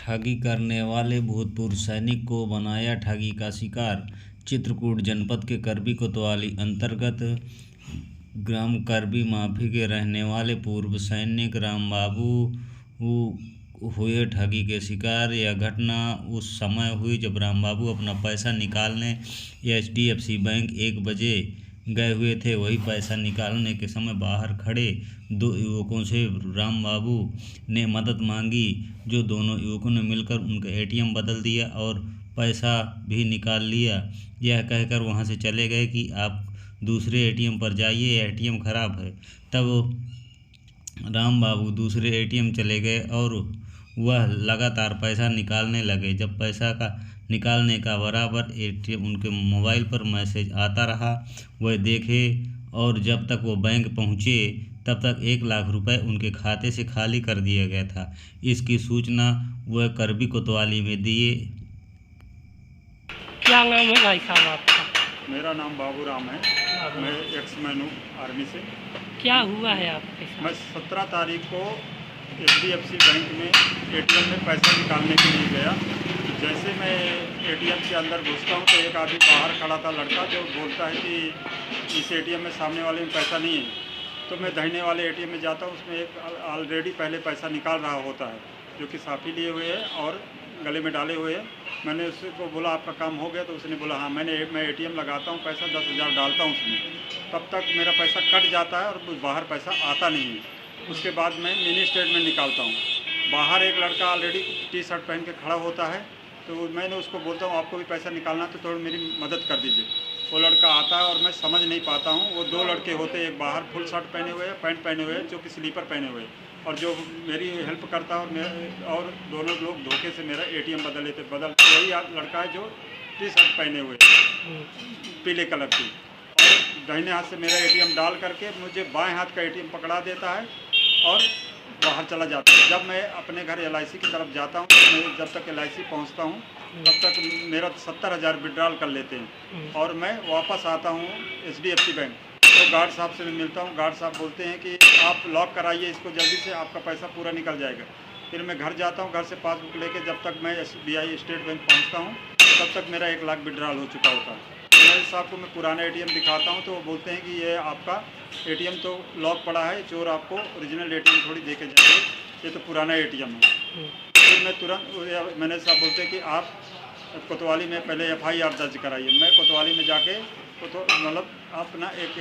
ठगी करने वाले भूतपूर्व सैनिक को बनाया ठगी का शिकार। चित्रकूट जनपद के करबी कोतवाली अंतर्गत ग्राम करबी माफी के रहने वाले पूर्व सैनिक रामबाबू हुए ठगी के शिकार। यह घटना उस समय हुई जब रामबाबू अपना पैसा निकालने HDFC बैंक 1 बजे गए हुए थे। वही पैसा निकालने के समय बाहर खड़े 2 युवकों से रामबाबू ने मदद मांगी, जो दोनों युवकों ने मिलकर उनका ATM बदल दिया और पैसा भी निकाल लिया। यह कहकर वहां से चले गए कि आप दूसरे ATM पर जाइए, ATM खराब है। तब रामबाबू दूसरे ATM चले गए और वह लगातार पैसा निकालने लगे। जब पैसा का निकालने का बराबर ATM उनके मोबाइल पर मैसेज आता रहा, वह देखे और जब तक वो बैंक पहुँचे तब तक 1 लाख रुपए उनके खाते से खाली कर दिया गया था। इसकी सूचना वह करबी कोतवाली में दिए। क्या नाम है भाई साहब आपका? मेरा नाम बाबू राम है। मैं एक्समैन हूँ आर्मी से। क्या हुआ है आपके साथ? मैं 17 तारीख को HDFC बैंक में ATM में पैसा निकालने के लिए गया। जैसे मैं ATM के अंदर घुसता हूँ तो एक आदमी बाहर खड़ा था, लड़का, जो बोलता है कि इस ATM में सामने वाले में पैसा नहीं है। तो मैं दाहिने वाले ATM में जाता हूँ, उसमें एक ऑलरेडी पहले पैसा निकाल रहा होता है, जो कि साफी लिए हुए है और गले में डाले हुए हैं। मैंने उसको बोला आपका काम हो गया? तो उसने बोला हाँ। मैं ATM लगाता हूँ, पैसा 10,000 डालता हूँ उसमें, तब तक मेरा पैसा कट जाता है और बाहर पैसा आता नहीं है। उसके बाद मैं मिनी स्टेटमेंट निकालता हूँ। बाहर एक लड़का ऑलरेडी T-शर्ट पहन के खड़ा होता है, तो मैंने उसको बोलता हूँ आपको भी पैसा निकालना तो थोड़ी मेरी मदद कर दीजिए। वो लड़का आता है और मैं समझ नहीं पाता हूँ। वो 2 लड़के होते हैं, एक बाहर फुल शर्ट पहने हुए हैं, पैंट पहने हुए हैं, जो कि स्लीपर पहने हुए हैं, और जो मेरी हेल्प करता है, और दोनों लोग धोखे से मेरा ATM बदल लेते। वही लड़का है जो T-शर्ट पहने हुए पीले कलर की, और दाहिने हाथ से मेरा ATM डाल करके मुझे बाएं हाथ का ATM पकड़ा देता है और बाहर चला जाता है। जब मैं अपने घर LIC की तरफ जाता हूँ, तो मैं जब तक LIC पहुँचता हूँ तब तक मेरा 70,000 विड्रॉल कर लेते हैं और मैं वापस आता हूँ HDFC बैंक। तो गार्ड साहब से मैं मिलता हूँ। गार्ड साहब बोलते हैं कि आप लॉक कराइए इसको जल्दी से, आपका पैसा पूरा निकल जाएगा। फिर मैं घर जाता हूँ, घर से पासबुक लेके जब तक मैं SBI स्टेट बैंक पहुँचता हूँ तब तक मेरा 1 लाख विड्रॉल हो चुका होता है। मैं साहब को मैं पुराना ATM दिखाता हूँ तो वो बोलते हैं कि ये आपका ATM तो लॉक पड़ा है, चोर आपको ओरिजिनल ATM थोड़ी दे के जाएंगे, ये तो पुराना ATM है। फिर मैं तुरंत मैंने साहब बोलते हैं कि आप कोतवाली में पहले FIR दर्ज कराइए। मैं कोतवाली में जाके मतलब अपना एक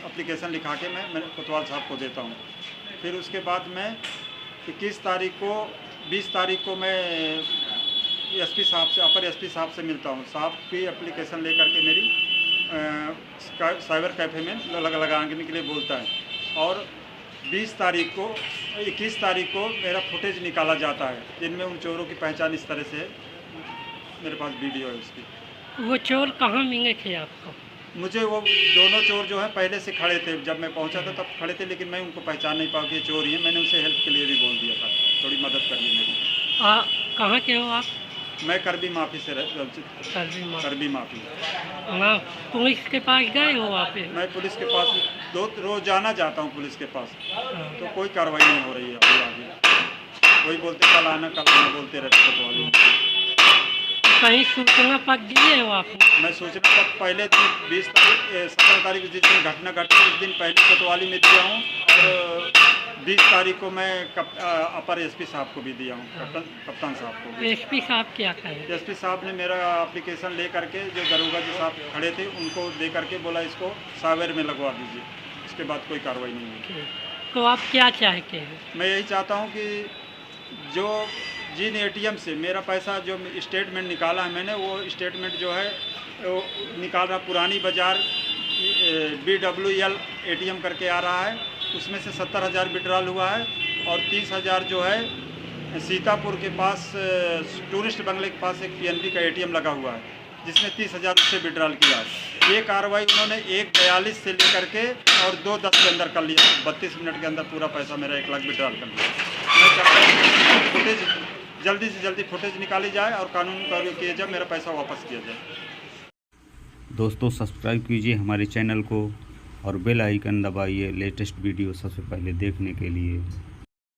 एप्लीकेशन लिखा के मैं कोतवाल साहब को देता हूँ। फिर उसके बाद मैं 21 तारीख को 20 तारीख को मैं SP साहब से, अपर SP साहब से मिलता हूँ। साहब की एप्लीकेशन ले करके मेरी साइबर कैफ़े में लगाने के लिए बोलता है। और 21 तारीख को मेरा फुटेज निकाला जाता है, जिनमें उन चोरों की पहचान इस तरह से है। मेरे पास वीडियो है उसकी। वो चोर कहाँ मिले थे आपको? मुझे वो दोनों चोर जो है पहले से खड़े थे, जब मैं पहुंचा था तब खड़े थे, लेकिन मैं उनको पहचान नहीं पाऊँ कि ये चोर ही है। मैंने उनसे हेल्प के लिए भी बोल दिया था, थोड़ी मदद करिए मेरी। कहाँ के हो आप? मैं करबी माफी से करबी माफी। हाँ, पुलिस के पास गए हो आप? मैं पुलिस के पास रोजाना जाता हूँ पुलिस के पास, तो कोई कार्रवाई नहीं हो रही है अभी आगे। वही बोलते कल आना बोलते रहते कोतवाली। कहीं सूचना पत्र दिए हो आप? मैं सूचना पत्र पहले 17 तारीख जिस दिन घटना घटी उस दिन पहले कोतवाली में दिया हूँ, और 20 तारीख को मैं अपर SP साहब को भी दिया हूँ, कप्तान साहब को। SP साहब क्या कहें? SP साहब ने मेरा एप्लीकेशन ले करके, जो दरोगा जी साहब खड़े थे उनको दे करके बोला इसको साइबर में लगवा दीजिए। इसके बाद कोई कार्रवाई नहीं हुई। तो आप क्या चाहते हैं? मैं यही चाहता हूँ कि जो जिन ATM से मेरा पैसा जो स्टेटमेंट निकाला है मैंने, वो स्टेटमेंट जो है वो निकाल रहा पुरानी बाज़ार BWL ATM करके आ रहा है, उसमें से 70,000 विड्रॉल हुआ है, और 30,000 जो है सीतापुर के पास टूरिस्ट बंगले के पास एक PNB का ATM लगा हुआ है, जिसमें 30,000 उससे विड्रॉल किया है। ये कार्रवाई उन्होंने 1:42 से लेकर के और 2:10 के अंदर कर लिया। 32 मिनट के अंदर पूरा पैसा मेरा 1 लाख विड्रॉल कर लिया। मैं चाहता हूँ फुटेज जल्दी से जल्दी फुटेज निकाली जाए और कानूनी कार्रवाई किया जाए, मेरा पैसा वापस किया जाए। दोस्तों सब्सक्राइब कीजिए हमारे चैनल को और बेल आइकन दबाइए लेटेस्ट वीडियो सबसे पहले देखने के लिए।